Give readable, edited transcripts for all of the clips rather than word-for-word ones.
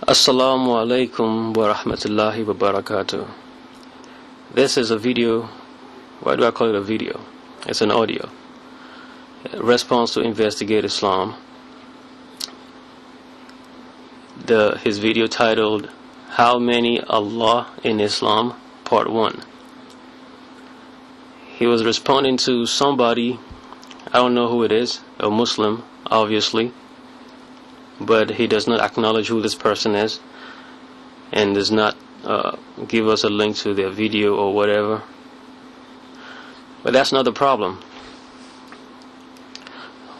Assalamu alaikum wa rahmatullahi wa barakatuh. This is a video. Why do I call it a video? It's an audio. Response to Investigate Islam. His video titled How Many Allah in Islam Part 1. He was responding to somebody, I don't know who it is, a Muslim obviously, but he does not acknowledge who this person is and does not give us a link to their video or whatever. But that's not the problem.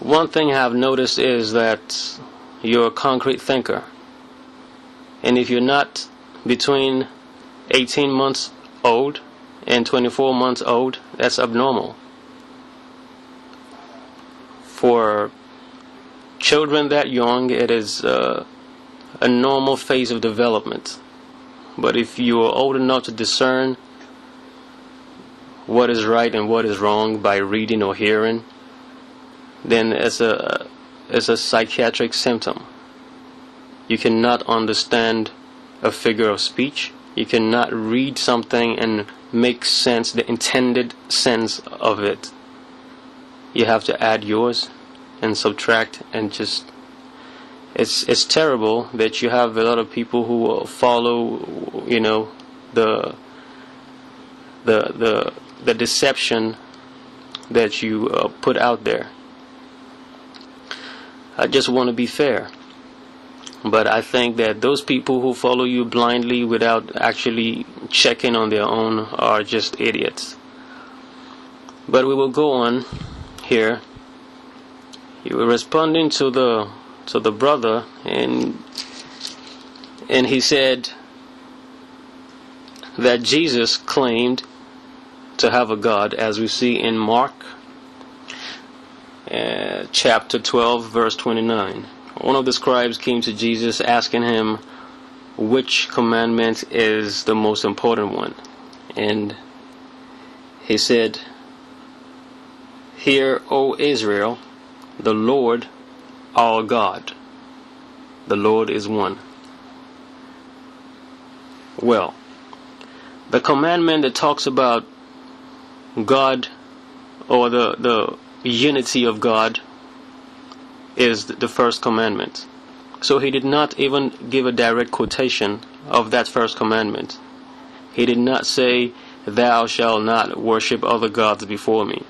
One thing I have noticed is that you're a concrete thinker, and if you're not between 18 months old and 24 months old, that's abnormal. For children that young, it is a normal phase of development. But if you are old enough to discern what is right and what is wrong by reading or hearing, then it's a psychiatric symptom. You cannot understand a figure of speech. You cannot read something and make sense, the intended sense of it. You have to add yours and subtract, and just it's terrible that you have a lot of people who follow, the deception that you put out there. I just want to be fair, but I think that those people who follow you blindly without actually checking on their own are just idiots. But we will go on here. You were responding to the brother, and he said that Jesus claimed to have a God, as we see in Mark chapter 12 verse 29. One of the scribes came to Jesus asking him which commandment is the most important one, and he said, "Hear, O Israel, the Lord our God, the Lord is one." Well, the commandment that talks about God, or the unity of God, is the first commandment. So he did not even give a direct quotation of that first commandment. He did not say, "Thou shalt not worship other gods before me."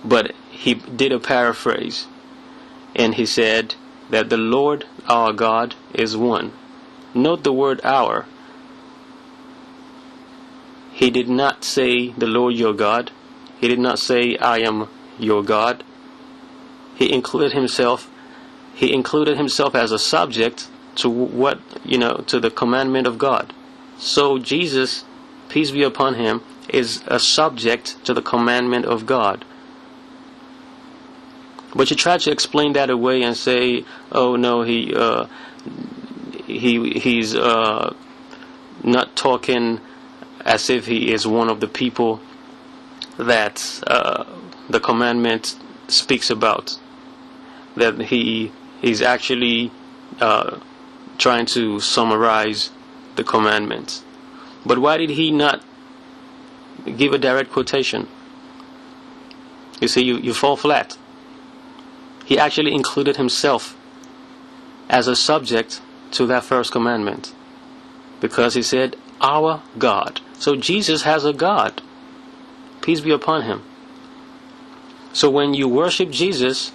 But he did a paraphrase, and he said that the Lord our God is one. Note the word "our." He did not say the Lord your God. He did not say I am your God. He included himself as a subject to to the commandment of God. So Jesus, peace be upon him, is a subject to the commandment of God. But you try to explain that away and say, "Oh no, he's not talking as if he is one of the people that the commandment speaks about. That he's actually trying to summarize the commandments." But why did he not give a direct quotation? You see, you fall flat. He actually included himself as a subject to that first commandment, because he said, "Our God." So Jesus has a God. Peace be upon him. So when you worship Jesus,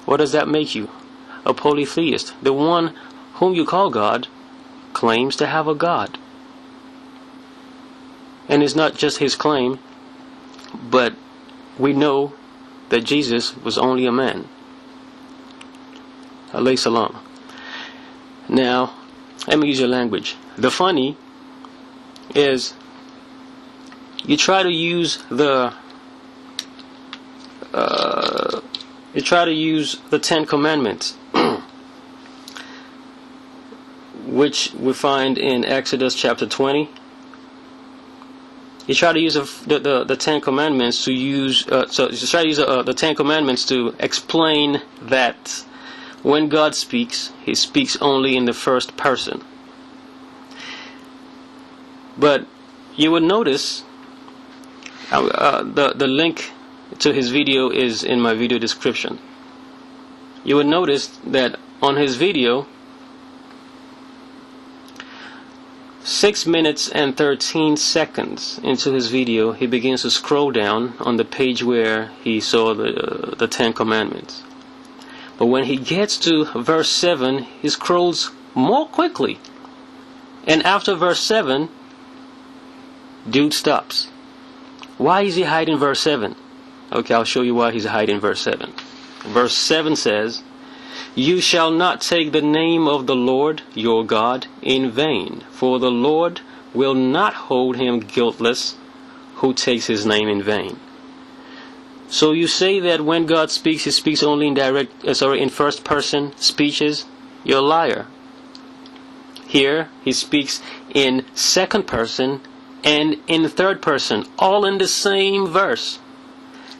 what does that make you? A polytheist. The one whom you call God claims to have a God. And it's not just his claim, but we know that Jesus was only a man. Alayhi salam. Now, let me use your language. The funny is, you try to use the Ten Commandments, which we find in Exodus chapter 20. You try to use the Ten Commandments to use the Ten Commandments to explain that when God speaks, He speaks only in the first person. But you would notice the link to his video is in my video description. You would notice that on his video, 6 minutes and 13 seconds into his video, he begins to scroll down on the page where he saw the 10 Commandments. But when he gets to verse 7, he scrolls more quickly. And after verse 7, dude stops. Why is he hiding verse 7? Okay, I'll show you why he's hiding verse 7. Verse 7 says, "You shall not take the name of the Lord your God in vain, for the Lord will not hold him guiltless who takes his name in vain." So you say that when God speaks, He speaks only in first person speeches? You're a liar. Here He speaks in second person and in third person, all in the same verse.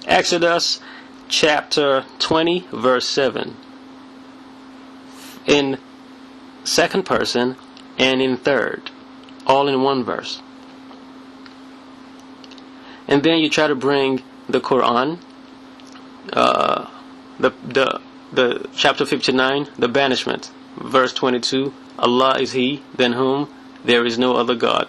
Exodus chapter 20 verse 7. In second person and in third, all in one verse. And then you try to bring the Quran, the chapter 59, the banishment, verse 22, Allah is He than whom there is no other God.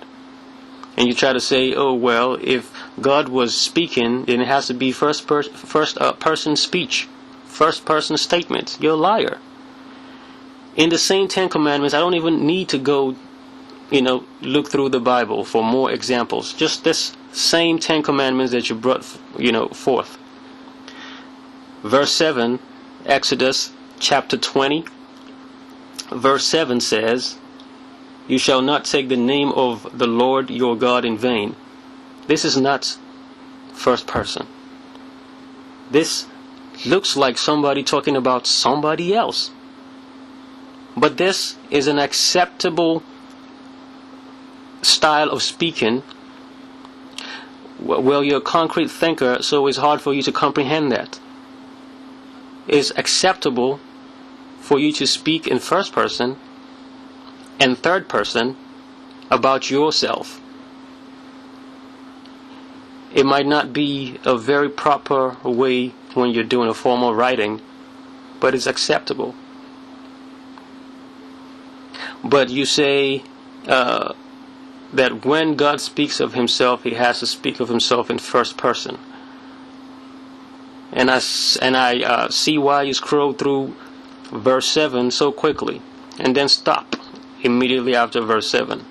And you try to say, oh well, if God was speaking, then it has to be first person speech, first person statement. You're a liar. In the same 10 Commandments, I don't even need to go, look through the Bible for more examples. Just this same 10 Commandments that you brought, forth. Verse 7, Exodus chapter 20, verse 7 says, "You shall not take the name of the Lord your God in vain." This is not first person. This looks like somebody talking about somebody else. But this is an acceptable style of speaking. Well, you're a concrete thinker, so it's hard for you to comprehend that. It's acceptable for you to speak in first person and third person about yourself. It might not be a very proper way when you're doing a formal writing, but it's acceptable. But you say that when God speaks of Himself, He has to speak of Himself in first person. And I see why you scroll through verse 7 so quickly and then stop immediately after verse 7.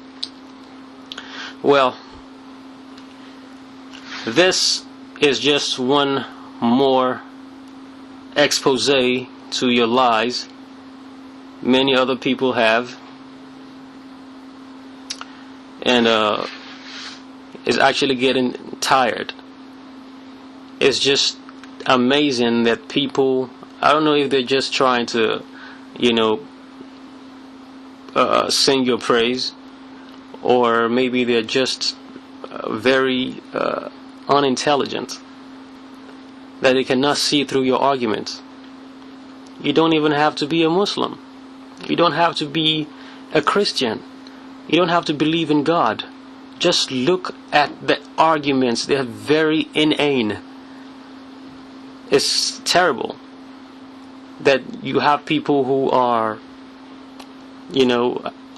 Well, this is just one more expose to your lies. Many other people have. And is actually getting tired. It's just amazing that people, I don't know if they're just trying to, sing your praise, or maybe they're just very unintelligent, that they cannot see through your arguments. You don't even have to be a Muslim. You don't have to be a Christian. You don't have to believe in God. Just look at the arguments. They're very inane. It's terrible that you have people who are,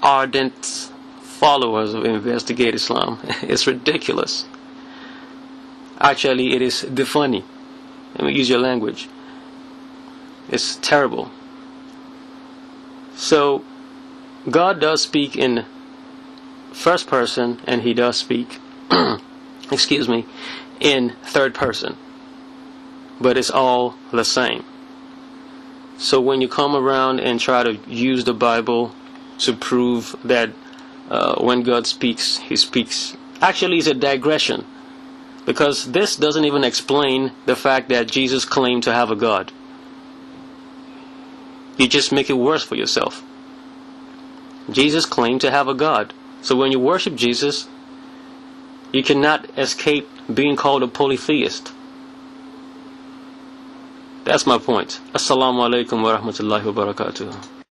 ardent followers of Investigate Islam. It's ridiculous. Actually, it is funny. Let me use your language. It's terrible. So, God does speak in first person, and He does speak in third person, but it's all the same. So when you come around and try to use the Bible to prove that when God speaks, He speaks, actually it's a digression, because this doesn't even explain the fact that Jesus claimed to have a God. You just make it worse for yourself. Jesus claimed to have a God. So when you worship Jesus, you cannot escape being called a polytheist. That's my point. Assalamu alaikum wa rahmatullahi wa barakatuh.